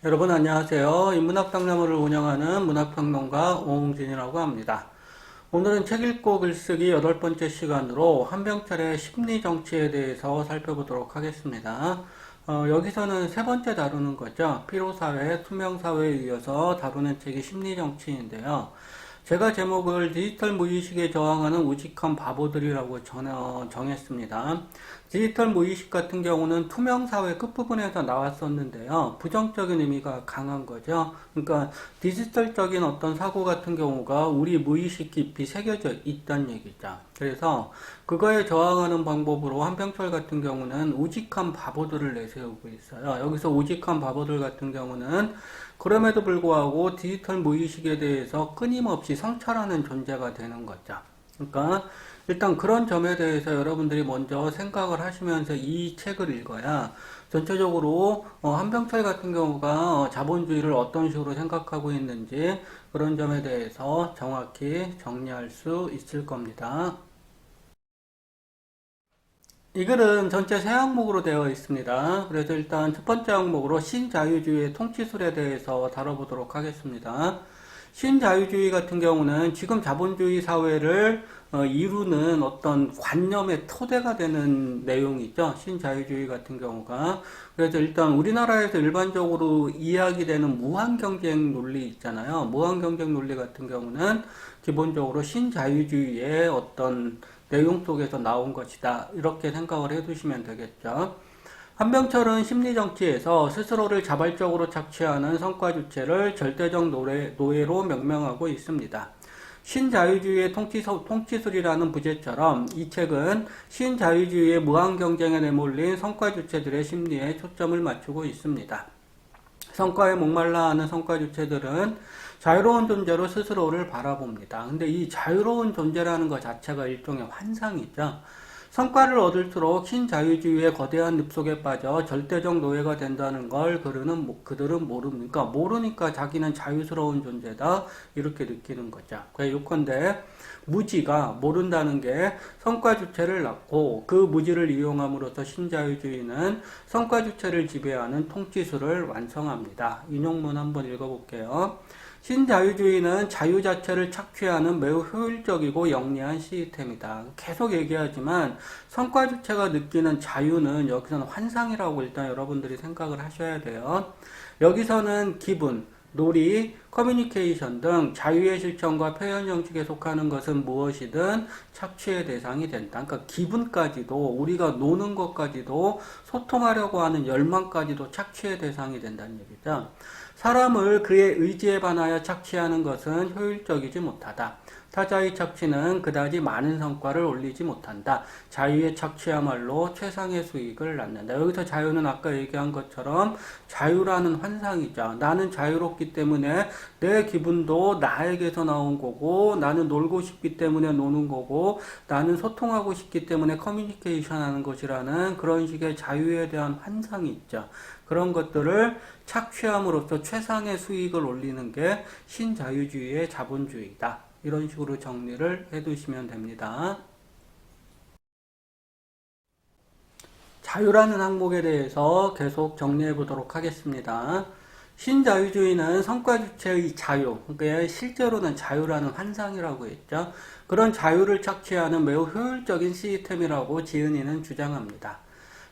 여러분 안녕하세요. 인문학 상담원을 운영하는 문학평론가 오홍진이라고 합니다. 오늘은 책 읽고 글쓰기 8번째 시간으로 한병철의 심리정치에 대해서 살펴보도록 하겠습니다. 여기서는 세 번째 다루는 거죠. 피로사회, 투명사회에 이어서 다루는 책이 심리정치인데요. 제가 제목을 디지털 무의식에 저항하는 우직한 바보들이라고 정했습니다. 디지털 무의식 같은 경우는 투명사회 끝부분에서 나왔었는데요. 부정적인 의미가 강한 거죠. 그러니까 디지털적인 어떤 사고 같은 경우가 우리 무의식 깊이 새겨져 있다는 얘기죠. 그래서 그거에 저항하는 방법으로 한병철 같은 경우는 우직한 바보들을 내세우고 있어요. 여기서 우직한 바보들 같은 경우는 그럼에도 불구하고 디지털 무의식에 대해서 끊임없이 성찰하는 존재가 되는 거죠. 그러니까 일단 그런 점에 대해서 여러분들이 먼저 생각을 하시면서 이 책을 읽어야 전체적으로 한병철 같은 경우가 자본주의를 어떤 식으로 생각하고 있는지 그런 점에 대해서 정확히 정리할 수 있을 겁니다. 이 글은 전체 세 항목으로 되어 있습니다. 그래서 일단 첫 번째 항목으로 신자유주의의 통치술에 대해서 다뤄보도록 하겠습니다. 신자유주의 같은 경우는 지금 자본주의 사회를 이루는 어떤 관념의 토대가 되는 내용이죠. 신자유주의 같은 경우가. 그래서 일단 우리나라에서 일반적으로 이야기되는 무한경쟁 논리 있잖아요. 무한경쟁 논리 같은 경우는 기본적으로 신자유주의의 어떤 내용 속에서 나온 것이다. 이렇게 생각을 해두시면 되겠죠. 한병철은 심리정치에서 스스로를 자발적으로 착취하는 성과 주체를 절대적 노예로 명명하고 있습니다. 신자유주의의 통치술이라는 부제처럼 이 책은 신자유주의의 무한경쟁에 내몰린 성과 주체들의 심리에 초점을 맞추고 있습니다. 성과에 목말라 하는 성과 주체들은 자유로운 존재로 스스로를 바라봅니다. 근데 이 자유로운 존재라는 것 자체가 일종의 환상이죠. 성과를 얻을수록 신자유주의의 거대한 늪속에 빠져 절대적 노예가 된다는 걸 그들은 모릅니까? 모르니까 자기는 자유스러운 존재다 이렇게 느끼는 거죠. 요컨대 무지가 모른다는 게 성과 주체를 낳고 그 무지를 이용함으로써 신자유주의는 성과 주체를 지배하는 통치술을 완성합니다. 인용문 한번 읽어볼게요. 신자유주의는 자유 자체를 착취하는 매우 효율적이고 영리한 시스템이다. 계속 얘기하지만 성과 주체가 느끼는 자유는 여기서는 환상이라고 일단 여러분들이 생각을 하셔야 돼요. 여기서는 기분, 놀이, 커뮤니케이션 등 자유의 실천과 표현 형식에 속하는 것은 무엇이든 착취의 대상이 된다. 그러니까 기분까지도 우리가 노는 것까지도 소통하려고 하는 열망까지도 착취의 대상이 된다는 얘기죠. 사람을 그의 의지에 반하여 착취하는 것은 효율적이지 못하다. 타자의 착취는 그다지 많은 성과를 올리지 못한다. 자유의 착취야말로 최상의 수익을 낳는다. 여기서 자유는 아까 얘기한 것처럼 자유라는 환상이죠. 나는 자유롭기 때문에 내 기분도 나에게서 나온 거고, 나는 놀고 싶기 때문에 노는 거고, 나는 소통하고 싶기 때문에 커뮤니케이션 하는 것이라는 그런 식의 자유에 대한 환상이 있죠. 그런 것들을 착취함으로써 최상의 수익을 올리는 게 신자유주의의 자본주의다. 이런 식으로 정리를 해두시면 됩니다. 자유라는 항목에 대해서 계속 정리해 보도록 하겠습니다. 신자유주의는 성과 주체의 자유, 그러니까 실제로는 자유라는 환상이라고 했죠. 그런 자유를 착취하는 매우 효율적인 시스템이라고 지은이는 주장합니다.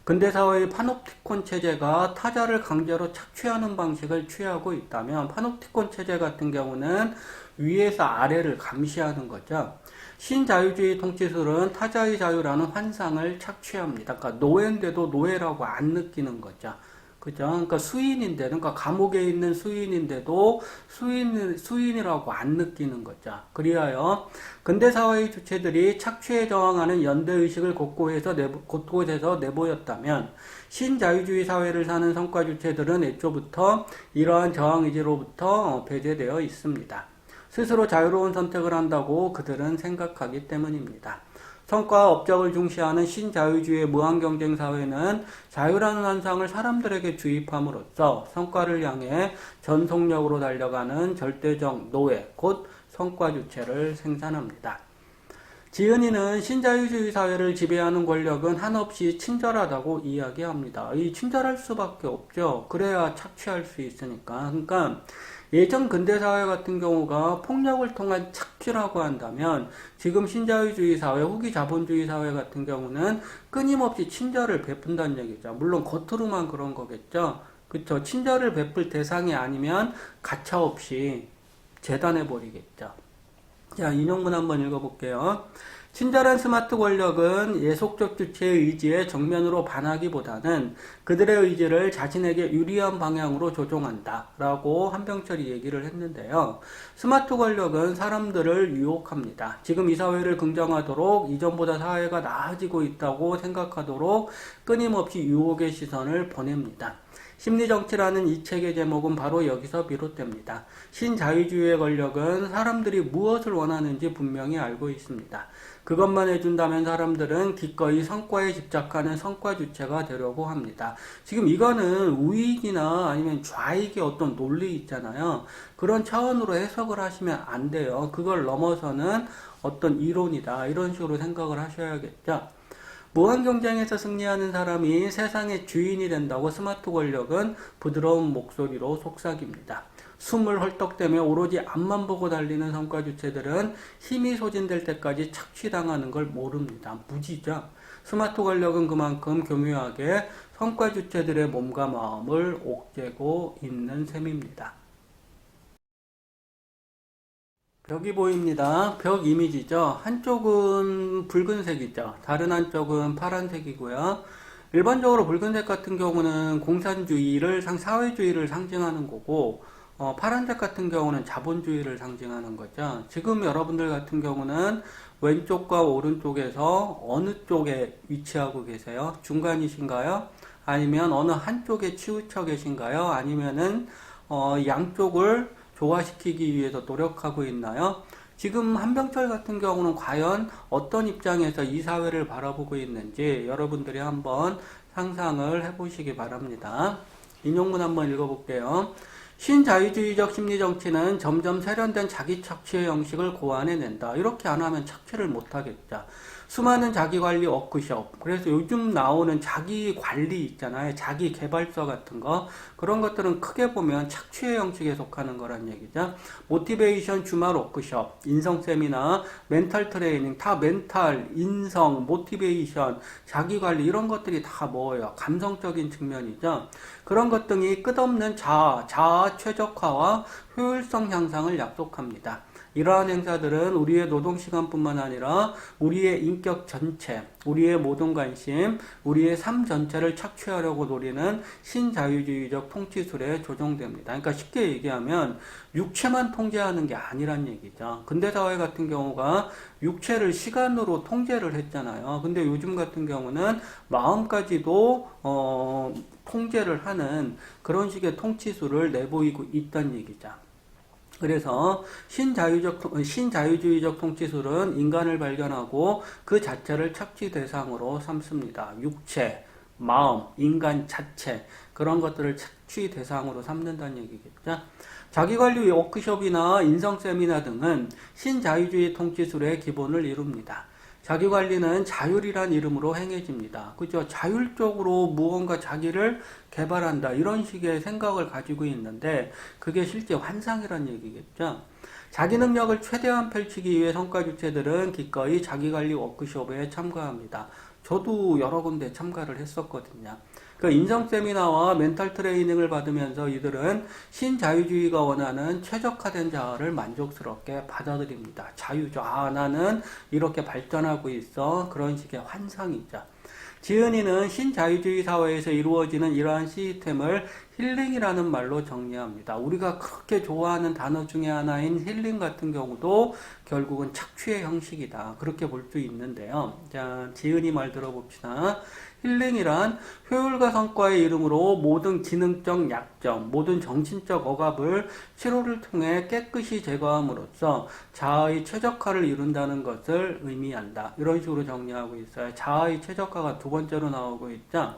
근대사회의 파놉티콘 체제가 타자를 강제로 착취하는 방식을 취하고 있다면 파놉티콘 체제 같은 경우는 위에서 아래를 감시하는 거죠. 신자유주의 통치술은 타자의 자유라는 환상을 착취합니다. 그러니까 노예인데도 노예라고 안 느끼는 거죠. 그죠? 그러니까 수인인데, 그러니까 감옥에 있는 수인인데도 수인이라고 안 느끼는 거죠. 그리하여 근대사회의 주체들이 착취에 저항하는 연대의식을 곳곳에서 내보였다면 신자유주의 사회를 사는 성과 주체들은 애초부터 이러한 저항의지로부터 배제되어 있습니다. 스스로 자유로운 선택을 한다고 그들은 생각하기 때문입니다. 성과와 업적을 중시하는 신자유주의의 무한경쟁 사회는 자유라는 환상을 사람들에게 주입함으로써 성과를 향해 전속력으로 달려가는 절대적 노예, 곧 성과 주체를 생산합니다. 지은이는 신자유주의 사회를 지배하는 권력은 한없이 친절하다고 이야기합니다. 이 친절할 수밖에 없죠. 그래야 착취할 수 있으니까. 그러니까 예전 근대사회 같은 경우가 폭력을 통한 착취라고 한다면 지금 신자유주의 사회, 후기 자본주의 사회 같은 경우는 끊임없이 친절을 베푼다는 얘기죠. 물론 겉으로만 그런 거겠죠. 그쵸. 친절을 베풀 대상이 아니면 가차없이 재단해버리겠죠. 자, 인용문 한번 읽어볼게요. 친절한 스마트 권력은 예속적 주체의 의지에 정면으로 반하기보다는 그들의 의지를 자신에게 유리한 방향으로 조종한다 라고 한병철이 얘기를 했는데요. 스마트 권력은 사람들을 유혹합니다. 지금 이 사회를 긍정하도록 이전보다 사회가 나아지고 있다고 생각하도록 끊임없이 유혹의 시선을 보냅니다. 심리정치라는 이 책의 제목은 바로 여기서 비롯됩니다. 신자유주의의 권력은 사람들이 무엇을 원하는지 분명히 알고 있습니다. 그것만 해준다면 사람들은 기꺼이 성과에 집착하는 성과 주체가 되려고 합니다. 지금 이거는 우익이나 아니면 좌익의 어떤 논리 있잖아요. 그런 차원으로 해석을 하시면 안 돼요. 그걸 넘어서는 어떤 이론이다. 이런 식으로 생각을 하셔야겠죠. 무한 경쟁에서 승리하는 사람이 세상의 주인이 된다고 스마트 권력은 부드러운 목소리로 속삭입니다. 숨을 헐떡대며 오로지 앞만 보고 달리는 성과 주체들은 힘이 소진될 때까지 착취당하는 걸 모릅니다. 무지죠. 스마트 권력은 그만큼 교묘하게 성과 주체들의 몸과 마음을 옥죄고 있는 셈입니다. 벽이 보입니다. 벽 이미지죠. 한쪽은 붉은색이죠. 다른 한쪽은 파란색이고요. 일반적으로 붉은색 같은 경우는 공산주의를 사회주의를 상징하는 거고 파란색 같은 경우는 자본주의를 상징하는 거죠. 지금 여러분들 같은 경우는 왼쪽과 오른쪽에서 어느 쪽에 위치하고 계세요? 중간이신가요? 아니면 어느 한쪽에 치우쳐 계신가요? 아니면은 양쪽을 조화시키기 위해서 노력하고 있나요? 지금 한병철 같은 경우는 과연 어떤 입장에서 이 사회를 바라보고 있는지 여러분들이 한번 상상을 해보시기 바랍니다. 인용문 한번 읽어볼게요. 신자유주의적 심리정치는 점점 세련된 자기 착취의 형식을 고안해낸다. 이렇게 안 하면 착취를 못하겠죠. 수많은 자기관리 워크숍, 그래서 요즘 나오는 자기관리 있잖아요. 자기개발서 같은 거, 그런 것들은 크게 보면 착취의 형식에 속하는 거란 얘기죠. 모티베이션 주말 워크숍, 인성 세미나, 멘탈 트레이닝, 다 멘탈, 인성, 모티베이션, 자기관리 이런 것들이 다 뭐예요? 감성적인 측면이죠. 그런 것 등이 끝없는 자아 최적화와 효율성 향상을 약속합니다. 이러한 행사들은 우리의 노동시간뿐만 아니라 우리의 인격 전체, 우리의 모든 관심, 우리의 삶 전체를 착취하려고 노리는 신자유주의적 통치술에 조정됩니다. 그러니까 쉽게 얘기하면 육체만 통제하는 게 아니란 얘기죠. 근대사회 같은 경우가 육체를 시간으로 통제를 했잖아요. 근데 요즘 같은 경우는 마음까지도 통제를 하는 그런 식의 통치술을 내보이고 있다는 얘기죠. 그래서 신자유주의적 통치술은 인간을 발견하고 그 자체를 착취 대상으로 삼습니다. 육체, 마음, 인간 자체 그런 것들을 착취 대상으로 삼는다는 얘기겠죠. 자기관리 워크숍이나 인성 세미나 등은 신자유주의 통치술의 기본을 이룹니다. 자기관리는 자율이란 이름으로 행해집니다. 그죠? 자율적으로 무언가 자기를 개발한다. 이런 식의 생각을 가지고 있는데 그게 실제 환상이란 얘기겠죠. 자기 능력을 최대한 펼치기 위해 성과 주체들은 기꺼이 자기관리 워크숍에 참가합니다. 저도 여러 군데 참가를 했었거든요. 그 인성 세미나와 멘탈 트레이닝을 받으면서 이들은 신자유주의가 원하는 최적화된 자아를 만족스럽게 받아들입니다. 자유죠. 아, 나는 이렇게 발전하고 있어. 그런 식의 환상이죠. 지은이는 신자유주의 사회에서 이루어지는 이러한 시스템을 힐링이라는 말로 정리합니다. 우리가 그렇게 좋아하는 단어 중에 하나인 힐링 같은 경우도 결국은 착취의 형식이다. 그렇게 볼 수 있는데요. 자, 지은이 말 들어봅시다. 힐링이란 효율과 성과의 이름으로 모든 기능적 약점, 모든 정신적 억압을 치료를 통해 깨끗이 제거함으로써 자아의 최적화를 이룬다는 것을 의미한다. 이런 식으로 정리하고 있어요. 자아의 최적화가 두 번째로 나오고 있죠.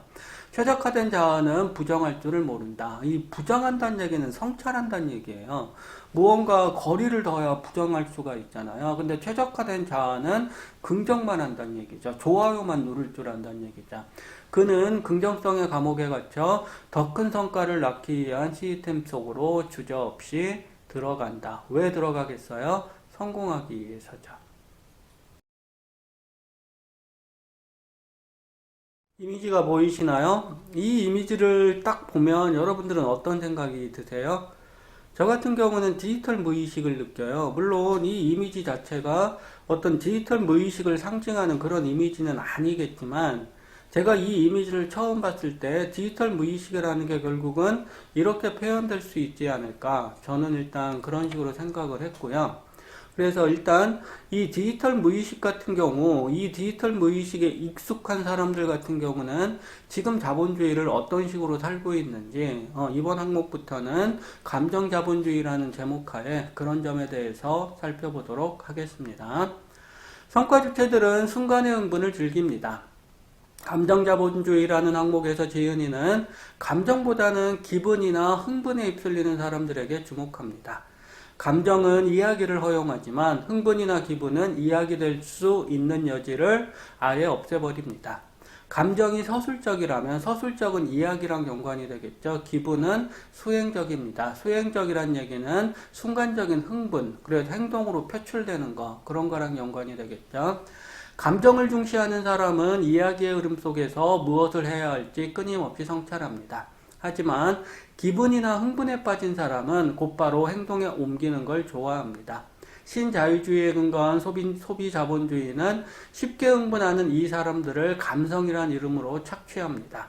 최적화된 자아는 부정할 줄을 모른다. 이 부정한다는 얘기는 성찰한다는 얘기예요. 무언가 거리를 둬야 부정할 수가 있잖아요. 근데 최적화된 자아는 긍정만 한다는 얘기죠. 좋아요만 누를 줄 안다는 얘기죠. 그는 긍정성의 감옥에 갇혀 더 큰 성과를 낳기 위한 시스템 속으로 주저없이 들어간다. 왜 들어가겠어요? 성공하기 위해서죠. 이미지가 보이시나요? 이 이미지를 딱 보면 여러분들은 어떤 생각이 드세요? 저 같은 경우는 디지털 무의식을 느껴요. 물론 이 이미지 자체가 어떤 디지털 무의식을 상징하는 그런 이미지는 아니겠지만, 제가 이 이미지를 처음 봤을 때 디지털 무의식이라는 게 결국은 이렇게 표현될 수 있지 않을까. 저는 일단 그런 식으로 생각을 했고요. 그래서 일단 이 디지털 무의식 같은 경우, 이 디지털 무의식에 익숙한 사람들 같은 경우는 지금 자본주의를 어떤 식으로 살고 있는지, 이번 항목부터는 감정 자본주의라는 제목하에 그런 점에 대해서 살펴보도록 하겠습니다. 성과 주체들은 순간의 흥분을 즐깁니다. 감정 자본주의라는 항목에서 지은이는 감정보다는 기분이나 흥분에 휩쓸리는 사람들에게 주목합니다. 감정은 이야기를 허용하지만 흥분이나 기분은 이야기될 수 있는 여지를 아예 없애버립니다. 감정이 서술적이라면 서술적은 이야기랑 연관이 되겠죠. 기분은 수행적입니다. 수행적이란 얘기는 순간적인 흥분, 그래서 행동으로 표출되는 거, 그런 거랑 연관이 되겠죠. 감정을 중시하는 사람은 이야기의 흐름 속에서 무엇을 해야 할지 끊임없이 성찰합니다. 하지만 기분이나 흥분에 빠진 사람은 곧바로 행동에 옮기는 걸 좋아합니다. 신자유주의에 근거한 소비 자본주의는 쉽게 흥분하는 이 사람들을 감성이란 이름으로 착취합니다.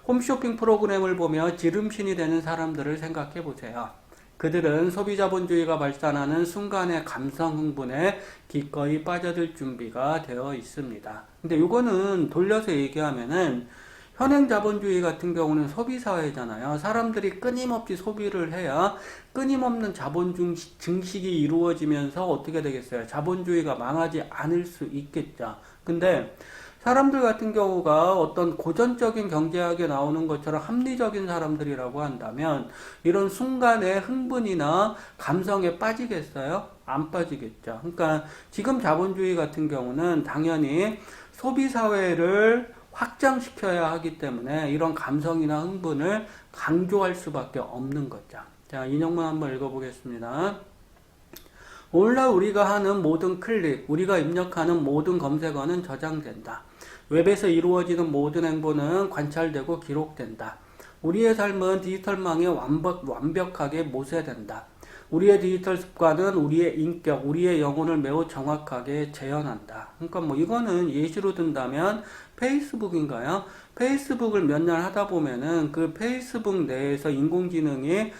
홈쇼핑 프로그램을 보며 지름신이 되는 사람들을 생각해 보세요. 그들은 소비자본주의가 발산하는 순간의 감성 흥분에 기꺼이 빠져들 준비가 되어 있습니다. 근데 이거는 돌려서 얘기하면은 현행 자본주의 같은 경우는 소비사회잖아요. 사람들이 끊임없이 소비를 해야 끊임없는 자본 증식이 이루어지면서 어떻게 되겠어요? 자본주의가 망하지 않을 수 있겠죠. 근데 사람들 같은 경우가 어떤 고전적인 경제학에 나오는 것처럼 합리적인 사람들이라고 한다면 이런 순간의 흥분이나 감성에 빠지겠어요? 안 빠지겠죠. 그러니까 지금 자본주의 같은 경우는 당연히 소비사회를 확장시켜야 하기 때문에 이런 감성이나 흥분을 강조할 수밖에 없는 거죠. 자, 인용문 한번 읽어보겠습니다. 오늘날 우리가 하는 모든 클릭, 우리가 입력하는 모든 검색어는 저장된다. 웹에서 이루어지는 모든 행보는 관찰되고 기록된다. 우리의 삶은 디지털망에 완벽하게 모세된다. 우리의 디지털 습관은 우리의 인격, 우리의 영혼을 매우 정확하게 재현한다. 그러니까 뭐 이거는 예시로 든다면 페이스북인가요? 페이스북을 몇 년 하다 보면은 그 페이스북 내에서 인공지능이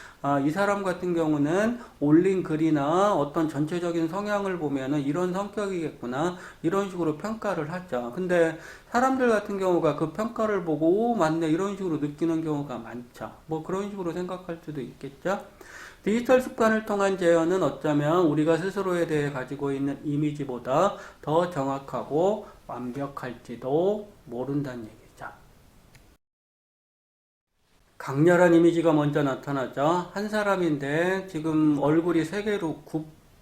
이 사람 같은 경우는 올린 글이나 어떤 전체적인 성향을 보면은 이런 성격이겠구나 이런 식으로 평가를 하죠. 근데 사람들 같은 경우가 그 평가를 보고 오 맞네 이런 식으로 느끼는 경우가 많죠. 뭐 그런 식으로 생각할 수도 있겠죠. 디지털 습관을 통한 재현은 어쩌면 우리가 스스로에 대해 가지고 있는 이미지보다 더 정확하고 완벽할지도 모른다는 얘기죠. 강렬한 이미지가 먼저 나타나죠. 한 사람인데 지금 얼굴이 세 개로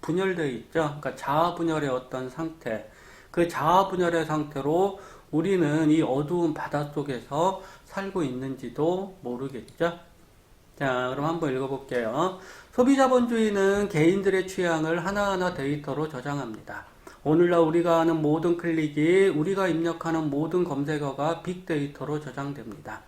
분열되어 있죠. 그러니까 자아 분열의 어떤 상태. 그 자아 분열의 상태로 우리는 이 어두운 바닷속에서 살고 있는지도 모르겠죠. 자, 그럼 한번 읽어볼게요. 소비자본주의는 개인들의 취향을 하나하나 데이터로 저장합니다. 오늘날 우리가 하는 모든 클릭이 우리가 입력하는 모든 검색어가 빅데이터로 저장됩니다.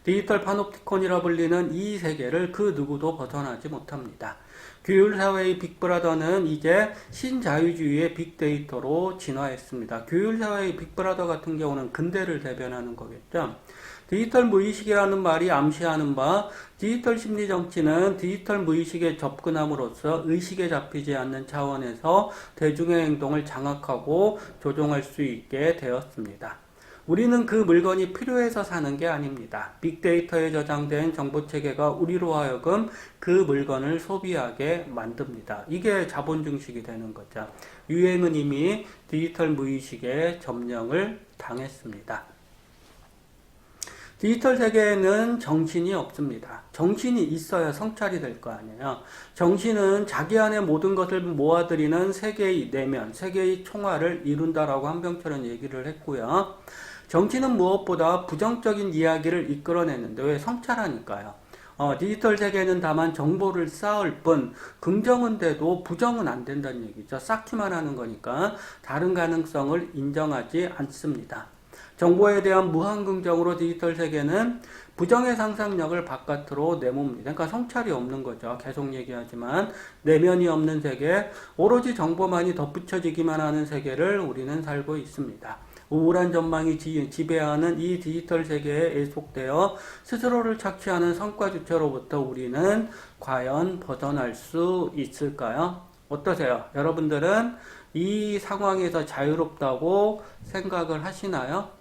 디지털 파놉티콘이라 불리는 이 세계를 그 누구도 벗어나지 못합니다. 규율사회의 빅브라더는 이제 신자유주의의 빅데이터로 진화했습니다. 규율사회의 빅브라더 같은 경우는 근대를 대변하는 거겠죠. 디지털 무의식이라는 말이 암시하는 바 디지털 심리 정치는 디지털 무의식에 접근함으로써 의식에 잡히지 않는 차원에서 대중의 행동을 장악하고 조종할 수 있게 되었습니다. 우리는 그 물건이 필요해서 사는 게 아닙니다. 빅데이터에 저장된 정보체계가 우리로 하여금 그 물건을 소비하게 만듭니다. 이게 자본 증식이 되는 거죠. 유행은 이미 디지털 무의식에 점령을 당했습니다. 디지털 세계에는 정신이 없습니다. 정신이 있어야 성찰이 될 거 아니에요. 정신은 자기 안에 모든 것을 모아들이는 세계의 내면, 세계의 총알을 이룬다라고 한병철은 얘기를 했고요. 정신은 무엇보다 부정적인 이야기를 이끌어내는데 왜 성찰하니까요. 디지털 세계는 다만 정보를 쌓을 뿐 긍정은 돼도 부정은 안 된다는 얘기죠. 쌓기만 하는 거니까 다른 가능성을 인정하지 않습니다. 정보에 대한 무한 긍정으로 디지털 세계는 부정의 상상력을 바깥으로 내뭅니다. 그러니까 성찰이 없는 거죠. 계속 얘기하지만 내면이 없는 세계, 오로지 정보만이 덧붙여지기만 하는 세계를 우리는 살고 있습니다. 우울한 전망이 지배하는 이 디지털 세계에 애속되어 스스로를 착취하는 성과 주체로부터 우리는 과연 벗어날 수 있을까요? 어떠세요? 여러분들은 이 상황에서 자유롭다고 생각을 하시나요?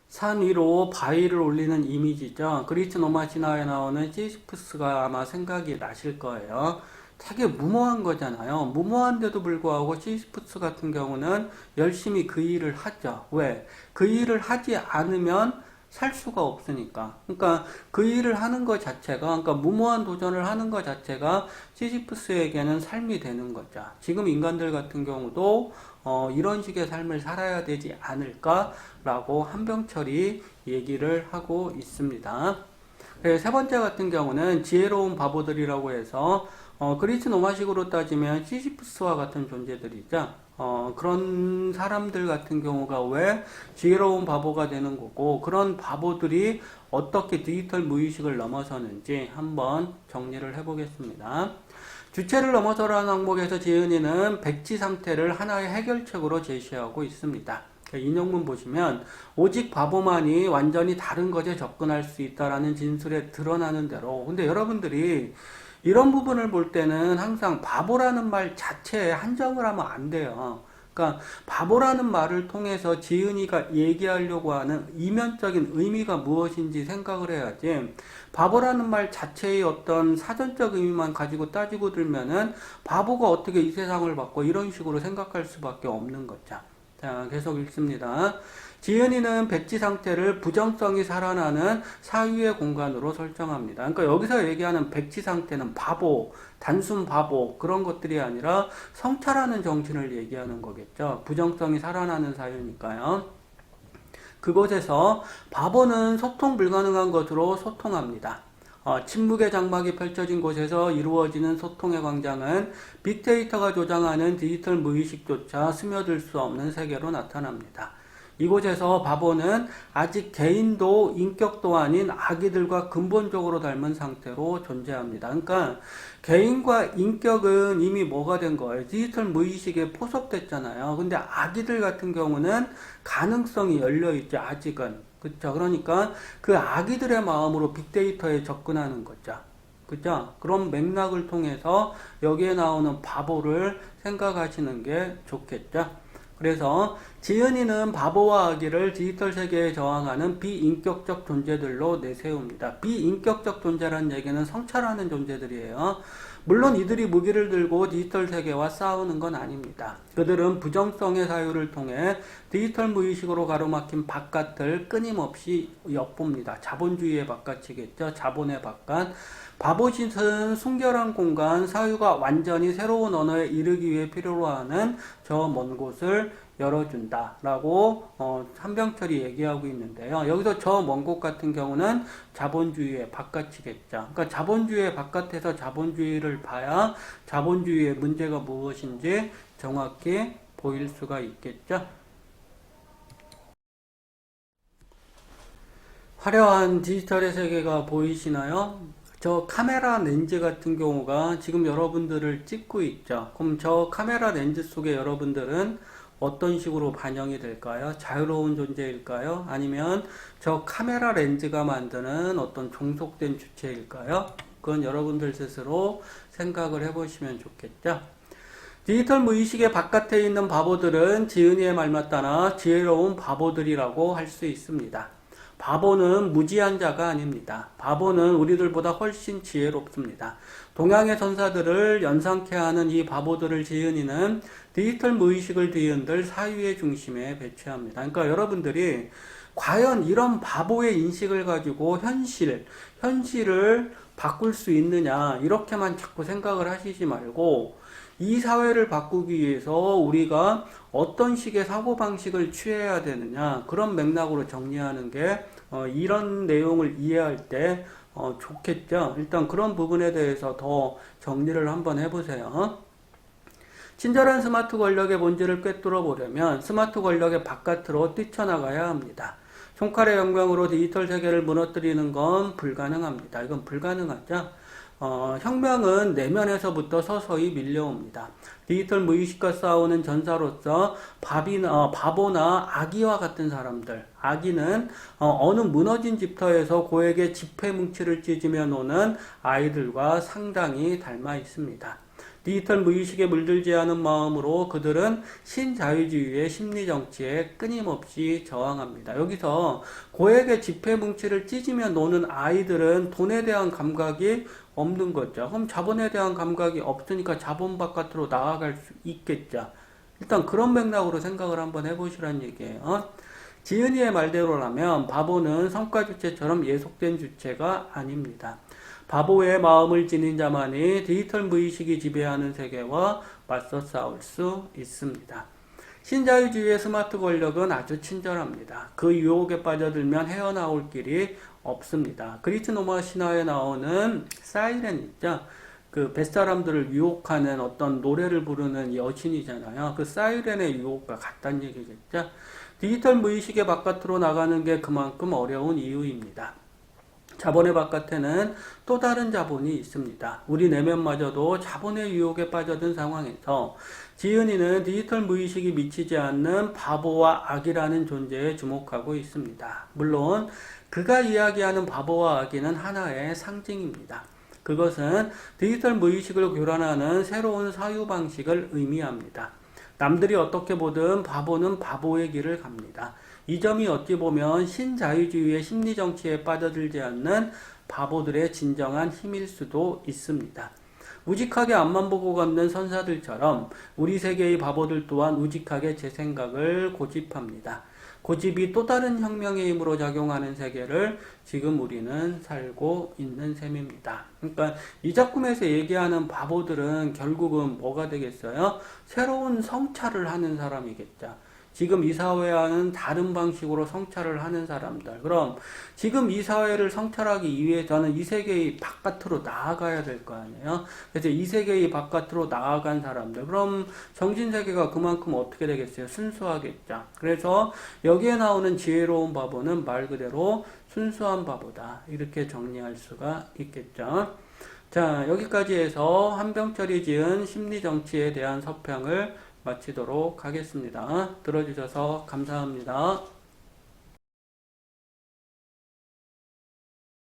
산 위로 바위를 올리는 이미지죠. 그리스 로마 신화에 나오는 시시프스가 아마 생각이 나실 거예요. 되게 무모한 거잖아요. 무모한데도 불구하고 시시프스 같은 경우는 열심히 그 일을 하죠. 왜? 그 일을 하지 않으면 살 수가 없으니까. 그러니까 그 일을 하는 것 자체가, 그러니까 무모한 도전을 하는 것 자체가 시시프스에게는 삶이 되는 거죠. 지금 인간들 같은 경우도 이런 식의 삶을 살아야 되지 않을까라고 한병철이 얘기를 하고 있습니다. 세 번째 같은 경우는 지혜로운 바보들이라고 해서 그리스 로마식으로 따지면 시시프스와 같은 존재들이죠. 그런 사람들 같은 경우가 왜 지혜로운 바보가 되는 거고, 그런 바보들이 어떻게 디지털 무의식을 넘어서는지 한번 정리를 해보겠습니다. 주체를 넘어서라는 항목에서 지은이는 백지 상태를 하나의 해결책으로 제시하고 있습니다. 인용문 보시면 오직 바보만이 완전히 다른 것에 접근할 수 있다라는 진술에 드러나는 대로, 근데 여러분들이 이런 부분을 볼 때는 항상 바보라는 말 자체에 한정을 하면 안 돼요. 그러니까 바보라는 말을 통해서 지은이가 얘기하려고 하는 이면적인 의미가 무엇인지 생각을 해야지, 바보라는 말 자체의 어떤 사전적 의미만 가지고 따지고 들면은 바보가 어떻게 이 세상을 바꿔 이런 식으로 생각할 수밖에 없는 거죠. 자, 계속 읽습니다. 지은이는 백지 상태를 부정성이 살아나는 사유의 공간으로 설정합니다. 그러니까 여기서 얘기하는 백지 상태는 바보, 단순 바보 그런 것들이 아니라 성찰하는 정신을 얘기하는 거겠죠. 부정성이 살아나는 사유니까요. 그곳에서 바보는 소통 불가능한 것으로 소통합니다. 침묵의 장막이 펼쳐진 곳에서 이루어지는 소통의 광장은 빅데이터가 조장하는 디지털 무의식조차 스며들 수 없는 세계로 나타납니다. 이곳에서 바보는 아직 개인도 인격도 아닌 아기들과 근본적으로 닮은 상태로 존재합니다. 그러니까 개인과 인격은 이미 뭐가 된 거예요? 디지털 무의식에 포섭됐잖아요. 근데 아기들 같은 경우는 가능성이 열려있죠. 아직은. 그렇죠. 그러니까 그 아기들의 마음으로 빅데이터에 접근하는 거죠. 그죠? 그런 맥락을 통해서 여기에 나오는 바보를 생각하시는 게 좋겠죠. 그래서 지은이는 바보와 아기를 디지털 세계에 저항하는 비인격적 존재들로 내세웁니다. 비인격적 존재라는 얘기는 성찰하는 존재들이에요. 물론 이들이 무기를 들고 디지털 세계와 싸우는 건 아닙니다. 그들은 부정성의 사유를 통해 디지털 무의식으로 가로막힌 바깥을 끊임없이 엿봅니다. 자본주의의 바깥이겠죠. 자본의 바깥. 바보짓은 순결한 공간, 사유가 완전히 새로운 언어에 이르기 위해 필요로 하는 저 먼 곳을 열어준다라고 한병철이 얘기하고 있는데요. 여기서 저 먼 곳 같은 경우는 자본주의의 바깥이겠죠. 그러니까 자본주의의 바깥에서 자본주의를 봐야 자본주의의 문제가 무엇인지 정확히 보일 수가 있겠죠. 화려한 디지털의 세계가 보이시나요? 저 카메라 렌즈 같은 경우가 지금 여러분들을 찍고 있죠. 그럼 저 카메라 렌즈 속에 여러분들은 어떤 식으로 반영이 될까요? 자유로운 존재일까요? 아니면 저 카메라 렌즈가 만드는 어떤 종속된 주체일까요? 그건 여러분들 스스로 생각을 해보시면 좋겠죠. 디지털 무의식의 바깥에 있는 바보들은 지은이의 말만 따라 지혜로운 바보들이라고 할 수 있습니다. 바보는 무지한 자가 아닙니다. 바보는 우리들보다 훨씬 지혜롭습니다. 동양의 선사들을 연상케 하는 이 바보들을 지은이는 디지털 무의식을 뒤흔들 사유의 중심에 배치합니다. 그러니까 여러분들이 과연 이런 바보의 인식을 가지고 현실을 바꿀 수 있느냐, 이렇게만 자꾸 생각을 하시지 말고, 이 사회를 바꾸기 위해서 우리가 어떤 식의 사고방식을 취해야 되느냐, 그런 맥락으로 정리하는 게, 이런 내용을 이해할 때, 좋겠죠. 일단 그런 부분에 대해서 더 정리를 한번 해보세요. 친절한 스마트 권력의 본질을 꿰뚫어 보려면 스마트 권력의 바깥으로 뛰쳐나가야 합니다. 손칼의 영광으로 디지털 세계를 무너뜨리는 건 불가능합니다. 이건 불가능하죠. 혁명은 내면에서부터 서서히 밀려옵니다. 디지털 무의식과 싸우는 전사로서 바보나 아기와 같은 사람들, 아기는 어느 무너진 집터에서 고에게 지폐 뭉치를 찢으며 노는 아이들과 상당히 닮아 있습니다. 디지털 무의식에 물들지 않은 마음으로 그들은 신자유주의의 심리정치에 끊임없이 저항합니다. 여기서 고에게 지폐 뭉치를 찢으며 노는 아이들은 돈에 대한 감각이 없는 거죠. 그럼 자본에 대한 감각이 없으니까 자본 바깥으로 나아갈 수 있겠죠. 일단 그런 맥락으로 생각을 한번 해보시란 얘기예요. 지은이의 말대로라면 바보는 성과 주체처럼 예속된 주체가 아닙니다. 바보의 마음을 지닌 자만이 디지털 무의식이 지배하는 세계와 맞서 싸울 수 있습니다. 신자유주의의 스마트 권력은 아주 친절합니다. 그 유혹에 빠져들면 헤어나올 길이 없습니다. 그리스 로마 신화에 나오는 사이렌 있죠? 그 뱃사람들을 유혹하는 어떤 노래를 부르는 여신이잖아요. 그 사이렌의 유혹과 같다는 얘기겠죠? 디지털 무의식의 바깥으로 나가는 게 그만큼 어려운 이유입니다. 자본의 바깥에는 또 다른 자본이 있습니다. 우리 내면마저도 자본의 유혹에 빠져든 상황에서 지은이는 디지털 무의식이 미치지 않는 바보와 악이라는 존재에 주목하고 있습니다. 물론 그가 이야기하는 바보와 악이는 하나의 상징입니다. 그것은 디지털 무의식을 교란하는 새로운 사유방식을 의미합니다. 남들이 어떻게 보든 바보는 바보의 길을 갑니다. 이 점이 어찌 보면 신자유주의의 심리정치에 빠져들지 않는 바보들의 진정한 힘일 수도 있습니다. 우직하게 앞만 보고 걷는 선사들처럼 우리 세계의 바보들 또한 우직하게 제 생각을 고집합니다. 고집이 또 다른 혁명의 힘으로 작용하는 세계를 지금 우리는 살고 있는 셈입니다. 그러니까 이 작품에서 얘기하는 바보들은 결국은 뭐가 되겠어요? 새로운 성찰을 하는 사람이겠죠. 지금 이 사회와는 다른 방식으로 성찰을 하는 사람들. 그럼 지금 이 사회를 성찰하기 위해서는 이 세계의 바깥으로 나아가야 될 거 아니에요? 그래서 이 세계의 바깥으로 나아간 사람들. 그럼 정신세계가 그만큼 어떻게 되겠어요? 순수하겠죠. 그래서 여기에 나오는 지혜로운 바보는 말 그대로 순수한 바보다. 이렇게 정리할 수가 있겠죠. 자, 여기까지 해서 한병철이 지은 심리정치에 대한 서평을 마치도록 하겠습니다. 들어주셔서 감사합니다.